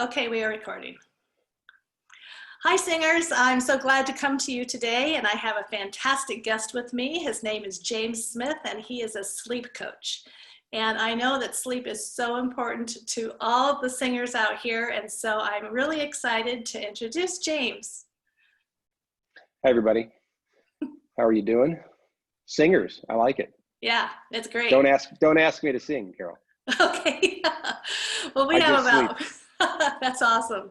Okay, we are recording. Hi singers, I'm so glad to come to you today, and I have a fantastic guest with me. His name is James Smith and he is a sleep coach. And I know that sleep is so important to all the singers out here, and so I'm really excited to introduce James. Hi everybody, how are you doing? Singers, I like it. Yeah, it's great. Don't ask me to sing, Carol. Okay. Well, we I have just about, sleep. that's awesome.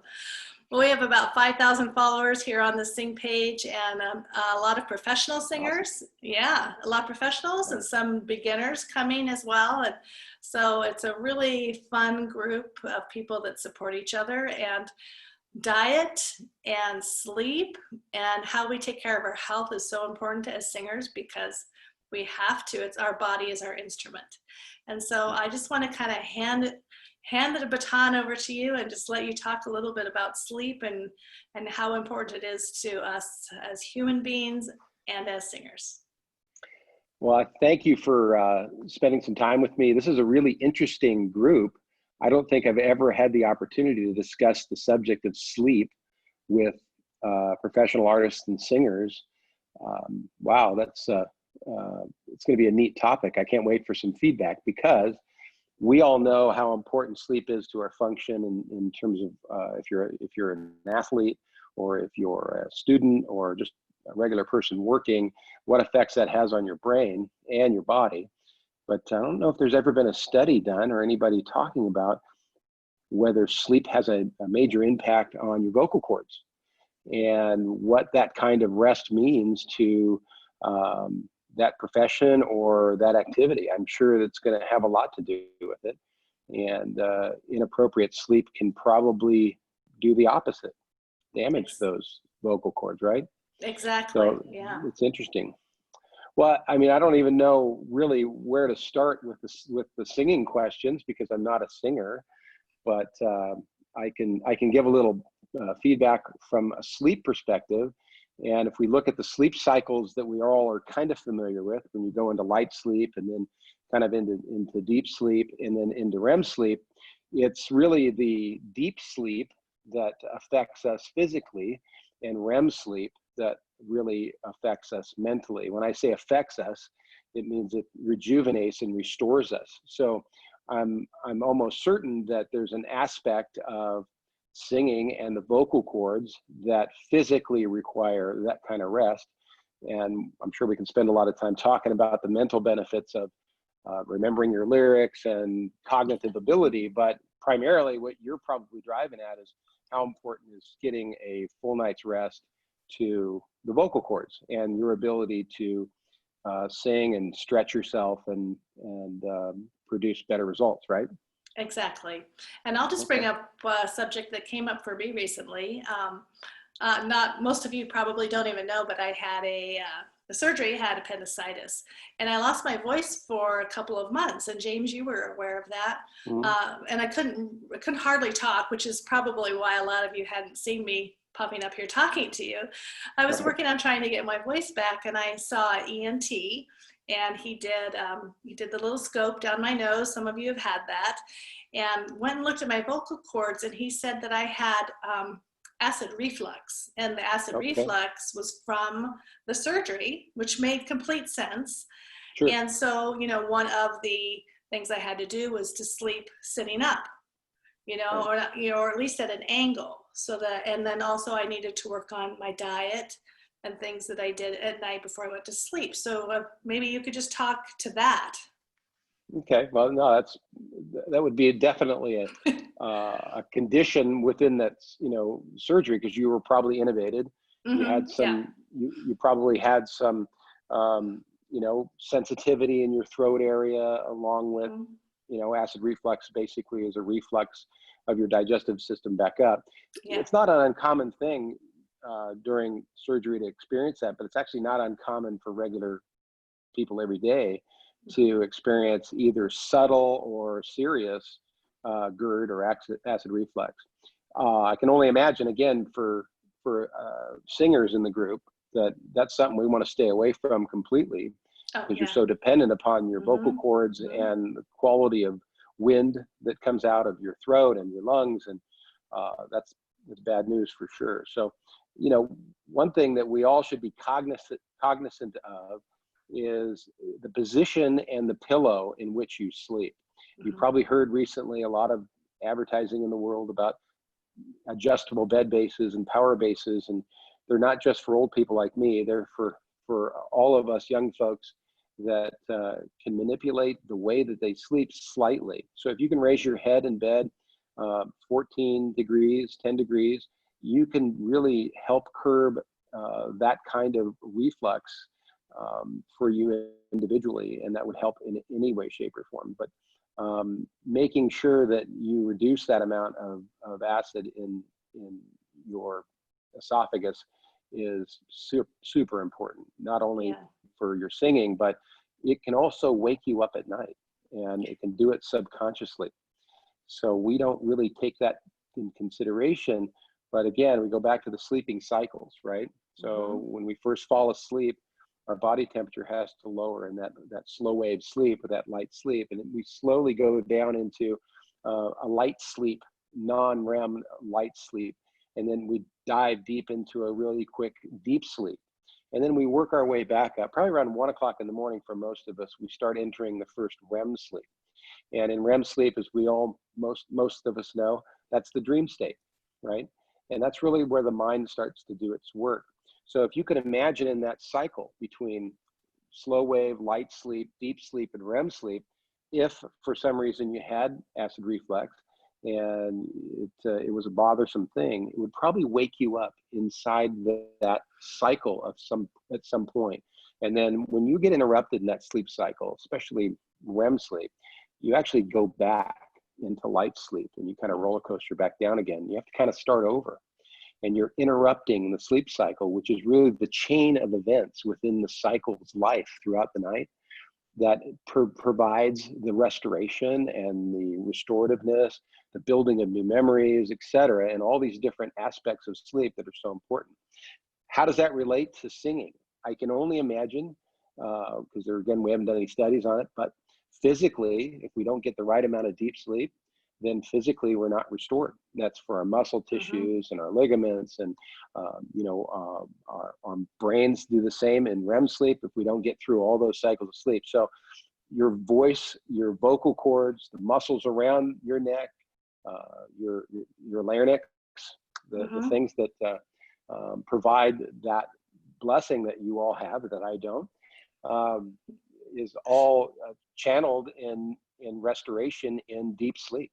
Well, we have about 5,000 followers here on the Sing page, and a lot of professional singers. Awesome. Yeah, a lot of professionals and some beginners coming as well. And so it's a really fun group of people that support each other. And diet and sleep and how we take care of our health is so important as singers, because we have to. It's our body is our instrument. And so I just want to kind of hand the baton over to you and just let you talk a little bit about sleep and how important it is to us as human beings and as singers. Well, thank you for spending some time with me. This is a really interesting group. I don't think I've ever had the opportunity to discuss the subject of sleep with professional artists and singers. Wow, that's it's going to be a neat topic. I can't wait for some feedback, because we all know how important sleep is to our function in terms of if you're an athlete, or if you're a student, or just a regular person working, what effects that has on your brain and your body. But I don't know if there's ever been a study done or anybody talking about whether sleep has a major impact on your vocal cords and what that kind of rest means to that profession or that activity. I'm sure that's going to have a lot to do with it. And inappropriate sleep can probably do the opposite, damage those vocal cords, right? Exactly. So yeah, it's interesting. Well, I mean, I don't even know really where to start with the singing questions, because I'm not a singer, but I can give a little feedback from a sleep perspective. And if we look at the sleep cycles that we all are kind of familiar with, when you go into light sleep and then kind of into deep sleep and then into REM sleep, it's really the deep sleep that affects us physically, and REM sleep that really affects us mentally. When I say affects us, it means it rejuvenates and restores us. So I'm almost certain that there's an aspect of singing and the vocal cords that physically require that kind of rest. And I'm sure we can spend a lot of time talking about the mental benefits of remembering your lyrics and cognitive ability, but primarily what you're probably driving at is how important is getting a full night's rest to the vocal cords and your ability to sing and stretch yourself and produce better results, right? exactly. And I'll just bring up a subject that came up for me recently. Not most of you probably don't even know, but I had the surgery, had appendicitis, and I lost my voice for a couple of months. And James, you were aware of that. Mm-hmm. And I couldn't hardly talk, which is probably why a lot of you hadn't seen me popping up here talking to you. I was working on trying to get my voice back, and I saw an ENT, and he did the little scope down my nose. Some of you have had that, and went and looked at my vocal cords, and he said that I had acid reflux, and the acid reflux was from the surgery, which made complete sense. Sure. And so, one of the things I had to do was to sleep sitting up, or at least at an angle. And then also I needed to work on my diet and things that I did at night before I went to sleep. So maybe you could just talk to that. Okay, well, no, that would be definitely a condition within that, surgery, because you were probably intubated. Mm-hmm. You had some, you probably had some, sensitivity in your throat area, along with, acid reflux basically is a reflux of your digestive system back up. Yeah. It's not an uncommon thing during surgery to experience that, but it's actually not uncommon for regular people every day to experience either subtle or serious GERD or acid reflux. I can only imagine, again, for singers in the group, that's something we want to stay away from completely, because you're so dependent upon your vocal cords and the quality of wind that comes out of your throat and your lungs. And that's bad news for sure. So, one thing that we all should be cognizant of is the position and the pillow in which you sleep. You probably heard recently a lot of advertising in the world about adjustable bed bases and power bases, and they're not just for old people like me. They're for all of us young folks that can manipulate the way that they sleep slightly. So if you can raise your head in bed 14 degrees, 10 degrees, you can really help curb that kind of reflux for you individually, and that would help in any way, shape, or form. But making sure that you reduce that amount of acid in your esophagus is super important, not only for your singing, but it can also wake you up at night, and it can do it subconsciously. So we don't really take that in consideration. But again, we go back to the sleeping cycles, right? So when we first fall asleep, our body temperature has to lower in that slow wave sleep, or that light sleep. And we slowly go down into a light sleep, non-REM light sleep. And then we dive deep into a really quick deep sleep. And then we work our way back up. Probably around 1 o'clock in the morning for most of us, we start entering the first REM sleep. And in REM sleep, as we all, most of us know, that's the dream state, right? And that's really where the mind starts to do its work. So if you can imagine in that cycle between slow wave, light sleep, deep sleep, and REM sleep, if for some reason you had acid reflux and it was a bothersome thing, it would probably wake you up inside that cycle at some point. And then when you get interrupted in that sleep cycle, especially REM sleep, you actually go back into light sleep and you kind of roller coaster back down again. You have to kind of start over. And you're interrupting the sleep cycle, which is really the chain of events within the cycle's life throughout the night that provides the restoration and the restorativeness, the building of new memories, et cetera, and all these different aspects of sleep that are so important. How does that relate to singing? I can only imagine, because again, we haven't done any studies on it, but physically, if we don't get the right amount of deep sleep, then physically we're not restored. That's for our muscle tissues and our ligaments, and our brains do the same in REM sleep if we don't get through all those cycles of sleep. So your voice, your vocal cords, the muscles around your neck, your larynx, the things that provide that blessing that you all have that I don't, is all channeled in restoration in deep sleep.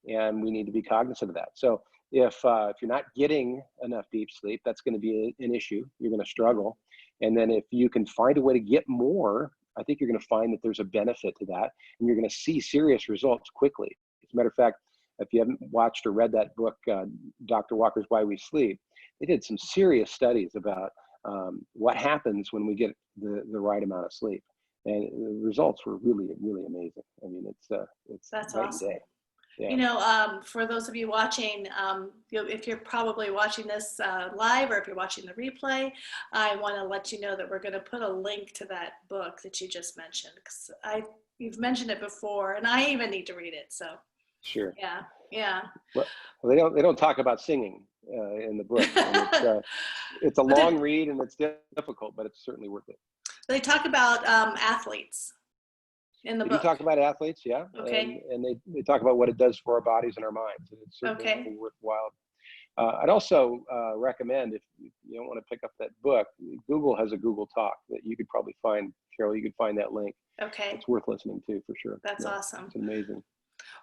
And we need to be cognizant of that. So if you're not getting enough deep sleep, that's going to be an issue. You're going to struggle. And then if you can find a way to get more, I think you're going to find that there's a benefit to that, and you're going to see serious results quickly. As a matter of fact, if you haven't watched or read that book, Dr. Walker's Why We Sleep, they did some serious studies about what happens when we get the right amount of sleep. And the results were really, really amazing. I mean, it's That's night awesome. and day. Yeah. For those of you watching, if you're probably watching this live, or if you're watching the replay, I want to let you know that we're going to put a link to that book that you just mentioned, because you've mentioned it before, and I even need to read it. So sure. Yeah. Well, they don't talk about singing in the book. And it's a long read and it's difficult, but it's certainly worth it. They talk about athletes in the book. You talk about athletes, yeah. Okay. And they talk about what it does for our bodies and our minds. And it's certainly worthwhile. I'd also recommend, if you don't want to pick up that book, Google has a Google Talk that you could probably find. Carol, you could find that link. Okay. It's worth listening to for sure. That's awesome. It's amazing.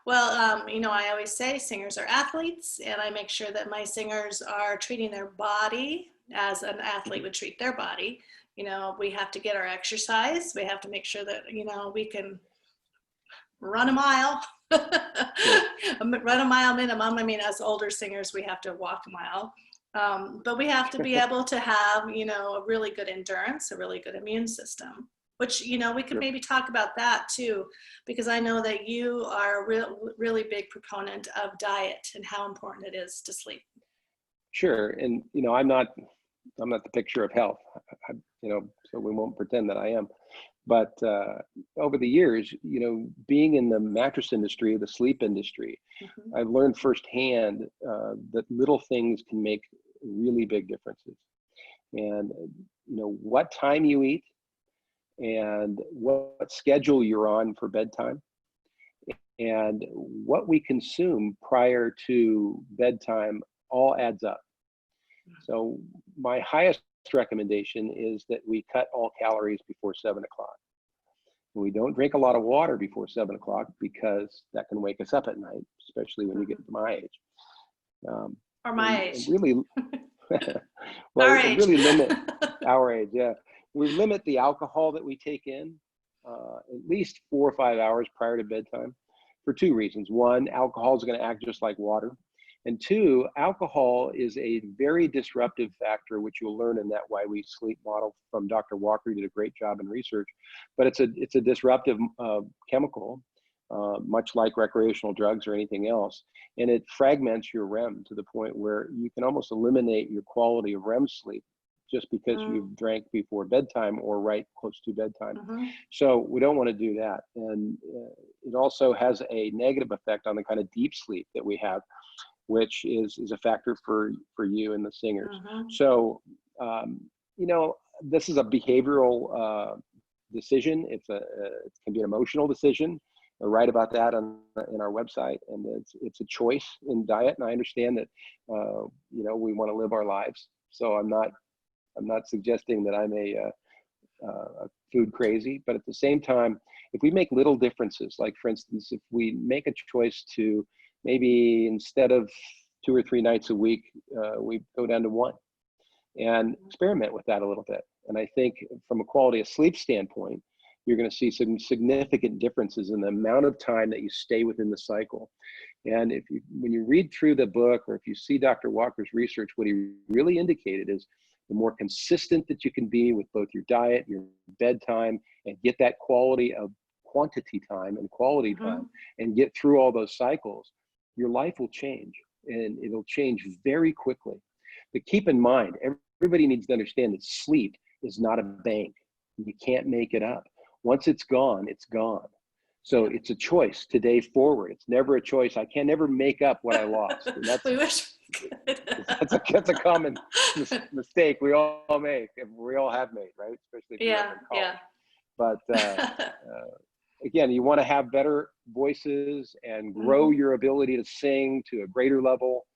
Well, I always say singers are athletes, and I make sure that my singers are treating their body as an athlete would treat their body. We have to get our exercise. We have to make sure that, we can run a mile, run a mile minimum. I mean, as older singers, we have to walk a mile. But we have to be able to have, a really good endurance, a really good immune system, which, we could maybe talk about that too, because I know that you are a really big proponent of diet and how important it is to sleep. Sure. And, I'm not the picture of health, so we won't pretend that I am. But over the years, being in the mattress industry, the sleep industry, Mhm. I've learned firsthand that little things can make really big differences. And what time you eat and what schedule you're on for bedtime and what we consume prior to bedtime all adds up. So my highest recommendation is that we cut all calories before 7 o'clock. We don't drink a lot of water before 7 o'clock because that can wake us up at night, especially when you get Mhm. to my age. Um, Or my and age. really, Our well, age. really limit our age. Yeah, we limit the alcohol that we take in at least 4 or 5 hours prior to bedtime for two reasons. One, alcohol is going to act just like water. And two, alcohol is a very disruptive factor, which you'll learn in that Why We Sleep model from Dr. Walker. He did a great job in research, but it's a disruptive chemical, much like recreational drugs or anything else. And it fragments your REM to the point where you can almost eliminate your quality of REM sleep just because Mm. you've drank before bedtime or right close to bedtime. Mhm. So we don't want to do that. And it also has a negative effect on the kind of deep sleep that we have, which is a factor for you and the singers. Mhm. So, this is a behavioral decision. It can be an emotional decision. I write about that in our website, and it's a choice in diet. And I understand that, we want to live our lives. So I'm not suggesting that I'm a food crazy, but at the same time, if we make little differences, like for instance, if we make a choice to maybe instead of 2 or 3 nights a week, we go down to one and experiment with that a little bit. And I think from a quality of sleep standpoint, you're going to see some significant differences in the amount of time that you stay within the cycle. And when you read through the book, or if you see Dr. Walker's research, what he really indicated is the more consistent that you can be with both your diet, your bedtime, and get that quality of quantity time and quality time Mhm. and get through all those cycles, your life will change, and it'll change very quickly. But keep in mind, everybody needs to understand that sleep is not a bank. You can't make it up. Once it's gone, it's gone. So Yeah. it's a choice today forward. It's never a choice. I can never make up what I lost. And We wish we could. that's a common mistake we all make, and we all have made, right? Especially if you're ever Yeah, in yeah. college. But again, you want to have better voices and grow Mhm. your ability to sing to a greater level.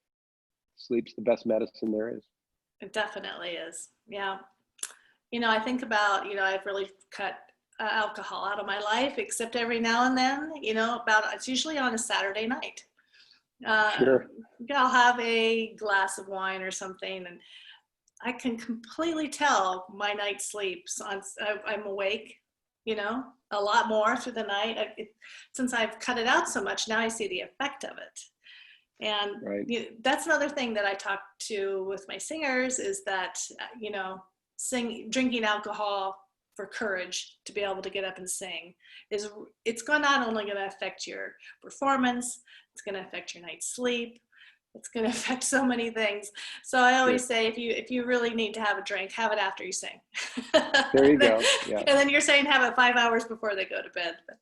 Sleep's the best medicine there is. It definitely is. Yeah. I think about, I've really cut alcohol out of my life, except every now and then, it's usually on a Saturday night. Uh, Sure. I'll have a glass of wine or something, and I can completely tell my night sleeps on. I'm awake, a lot more through the night. Since I've cut it out so much, now I see the effect of it. And Right. that's another thing that I talk to with my singers is that, drinking alcohol for courage to be able to get up and sing it's not only going to affect your performance, it's going to affect your night's sleep. It's going to affect so many things. So I Sure. always say, if you really need to have a drink, have it after you sing. There you and, then, go. Yeah. and then you're saying have it 5 hours before they go to bed. But,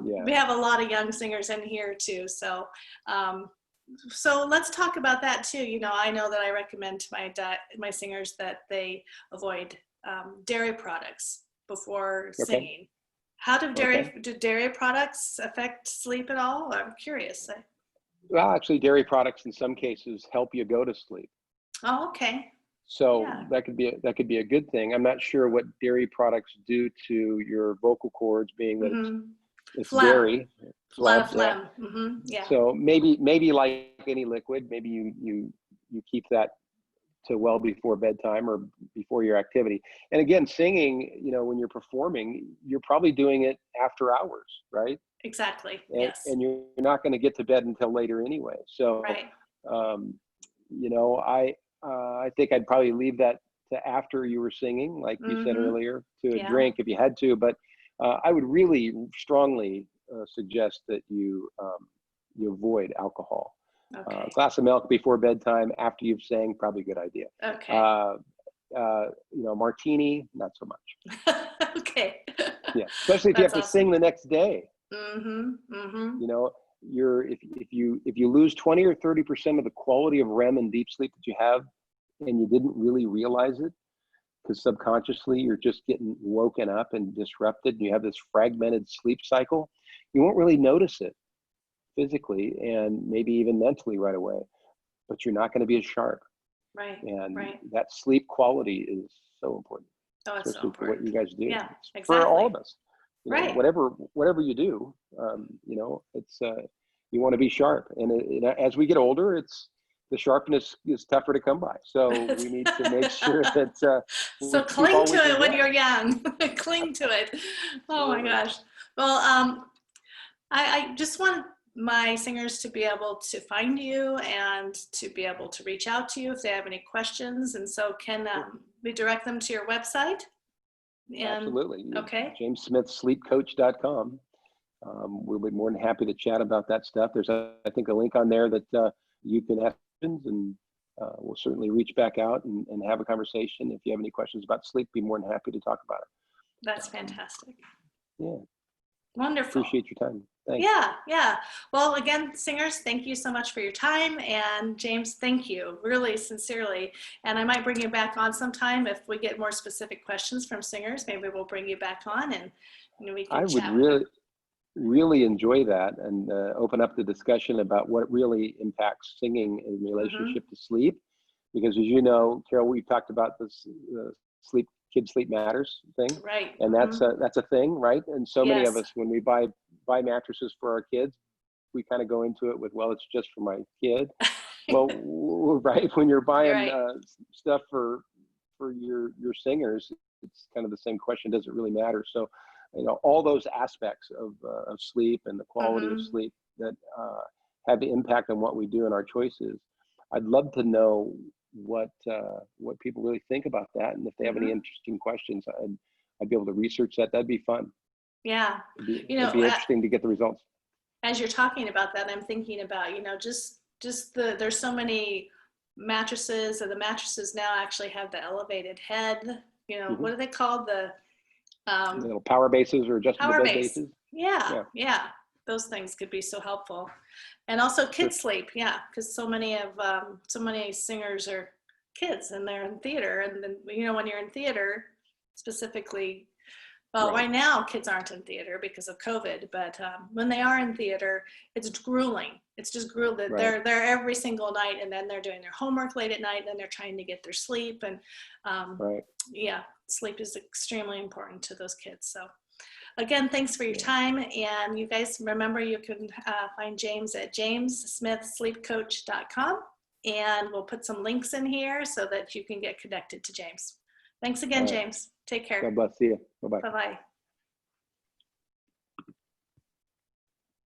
Yeah. we have a lot of young singers in here too. So let's talk about that too. I know that I recommend to my singers that they avoid dairy products before Okay. singing. How Okay. do dairy products affect sleep at all? I'm curious. Well, actually, dairy products in some cases help you go to sleep. Oh, okay. So Yeah. that could be a good thing. I'm not sure what dairy products do to your vocal cords, being that it's Mm-hmm. it's Phlegm. dairy, A lot of phlegm. Yeah. phlegm. Mm-hmm. Yeah. So maybe like any liquid, maybe you keep that to well before bedtime or before your activity. And again, singing, when you're performing, you're probably doing it after hours, right? Exactly. And, Yes. and you're not going to get to bed until later anyway. So, Right. um, I think I'd probably leave that to after you were singing, like you said Mm-hmm. earlier, to a Yeah. drink if you had to. But I would really strongly suggest that you avoid alcohol. A Okay. glass of milk before bedtime, after you've sang, probably a good idea. Okay. Uh, martini, not so much. Okay. Yeah, especially if you have That's to awesome. sing the next day. Mm-hmm. Mm-hmm. You know, if you lose 20 or 30% of the quality of REM and deep sleep that you have, and you didn't really realize it, because subconsciously you're just getting woken up and disrupted, and you have this fragmented sleep cycle, you won't really notice it physically and maybe even mentally right away, but you're not going to be as sharp. Right. And Right. that sleep quality is so important, Oh, it's so especially for what important. you guys do. Yeah, It's for all exactly. of us. Right. Whatever you do, it's you want to be sharp. And as we get older, the sharpness is tougher to come by. So we need to make sure that So we keep cling all to we can it when get. you're young. Cling to it. Oh my Absolutely. gosh. Well, I just want my singers to be able to find you and to be able to reach out to you if they have any questions. And so can we direct them to your website? And Absolutely. okay, JamesSmithSleepCoach.com. We'll be more than happy to chat about that stuff. There's, I think, a link on there that you can ask questions, and we'll certainly reach back out and have a conversation. If you have any questions about sleep, be more than happy to talk about that's it. fantastic. Yeah, Wonderful. appreciate your time. Thanks. Yeah, yeah. Well, again, singers, thank you so much for your time. And James, thank you, really sincerely. And I might bring you back on sometime if we get more specific questions from singers. Maybe we'll bring you back on and we I can would chat with you. really enjoy that and open up the discussion about what really impacts singing in Mm-hmm. relationship to sleep. Because as you know, Carol, we talked about this Kids Sleep Matters thing, Right. and Mm-hmm. that's a thing, right? And so many of Yes. us, when we buy mattresses for our kids, we kind of go into it with, well, it's just for my kid. Well, right, when you're You're buying right. stuff for your singers, it's kind of the same question: does it really matter? So, all those aspects of sleep and the quality of Mm-hmm. sleep that have the impact on what we do and our choices. I'd love to know what people really think about that, and if they have any Mm-hmm. interesting questions, I'd be able to research that. That'd be fun. Yeah. It'd be interesting to get the results. As you're talking about that, I'm thinking about, just there's so many mattresses, and the mattresses now actually have the elevated head. Hmm. What are they called? The um, Little power bases or adjustable power bed base. bases. Yeah, Yeah, yeah. Those things could be so helpful. And also sure. kids sleep. Yeah, because so many singers are kids and they're in theater. And then, when you're in theater, specifically, well, Right, right now kids aren't in theater because of COVID, but when they are in theater, it's grueling. It's just grueling. right. They're there every single night, and then they're doing their homework late at night, and then they're trying to get their sleep. And Right. yeah, sleep is extremely important to those kids. So again, thanks for your Yeah. time. And you guys remember, you can find James at JamesSmithSleepCoach.com. And we'll put some links in here so that you can get connected to James. Thanks All again, right. James. Take care. God bless. See you. Bye-bye. Bye-bye.